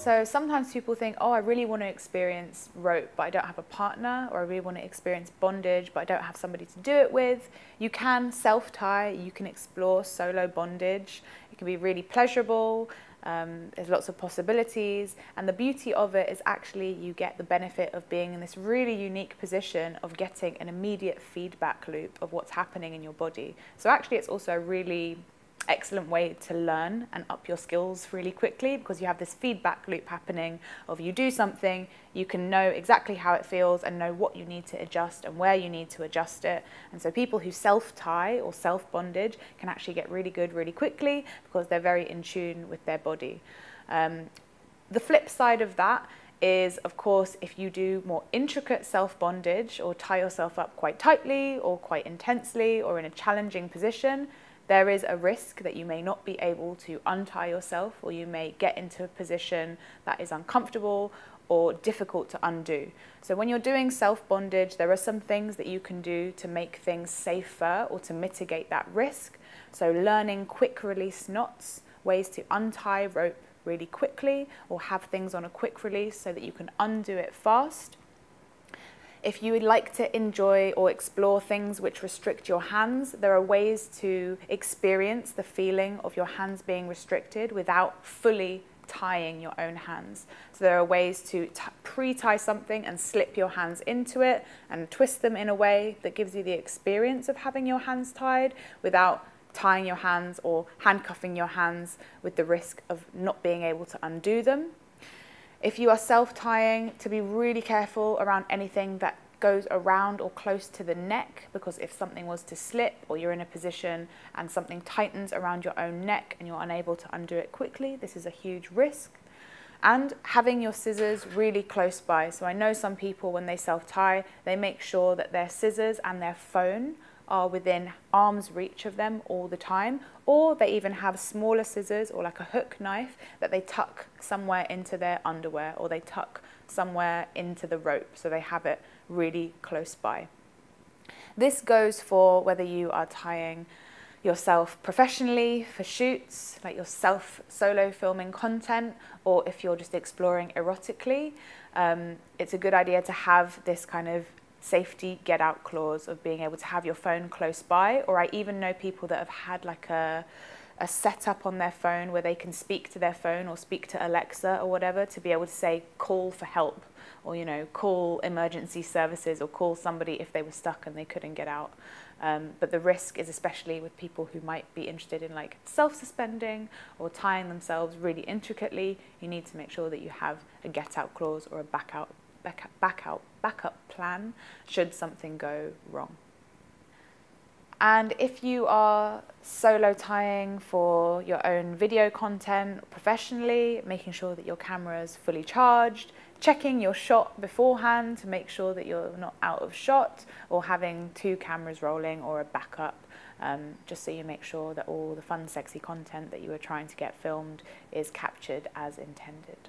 So sometimes people think, oh, I really want to experience rope, but I don't have a partner, or I really want to experience bondage, but I don't have somebody to do it with. You can self-tie, you can explore solo bondage. It can be really pleasurable. There's lots of possibilities, and the beauty of it is actually you get the benefit of being in this really unique position of getting an immediate feedback loop of what's happening in your body. So actually it's also a really excellent way to learn and up your skills really quickly, because you have this feedback loop happening of you do something, you can know exactly how it feels and know what you need to adjust and where you need to adjust it. And so people who self-tie or self-bondage can actually get really good really quickly because they're very in tune with their body. The flip side of that is, of course, if you do more intricate self-bondage or tie yourself up quite tightly or quite intensely or in a challenging position, there is a risk that you may not be able to untie yourself, or you may get into a position that is uncomfortable or difficult to undo. So when you're doing self-bondage, there are some things that you can do to make things safer or to mitigate that risk. So learning quick release knots, ways to untie rope really quickly or have things on a quick release so that you can undo it fast. If you would like to enjoy or explore things which restrict your hands, there are ways to experience the feeling of your hands being restricted without fully tying your own hands. So there are ways to pre-tie something and slip your hands into it and twist them in a way that gives you the experience of having your hands tied without tying your hands or handcuffing your hands with the risk of not being able to undo them. If you are self-tying, to be really careful around anything that goes around or close to the neck, because if something was to slip or you're in a position and something tightens around your own neck and you're unable to undo it quickly, this is a huge risk. And having your scissors really close by. So I know some people, when they self-tie, they make sure that their scissors and their phone are within arm's reach of them all the time, or they even have smaller scissors or like a hook knife that they tuck somewhere into their underwear, or they tuck somewhere into the rope, so they have it really close by. This goes for whether you are tying yourself professionally for shoots, like your solo filming content, or if you're just exploring erotically. It's a good idea to have this kind of safety get out clause of being able to have your phone close by. Or I even know people that have had like a setup on their phone where they can speak to their phone or speak to Alexa or whatever to be able to say call for help, or call emergency services, or call somebody if they were stuck and they couldn't get out. But the risk is, especially with people who might be interested in like self-suspending or tying themselves really intricately, you need to make sure that you have a get out clause or a backup plan should something go wrong. And if you are solo tying for your own video content professionally, making sure that your camera is fully charged, checking your shot beforehand to make sure that you're not out of shot, or having 2 cameras rolling or a backup, just so you make sure that all the fun, sexy content that you are trying to get filmed is captured as intended.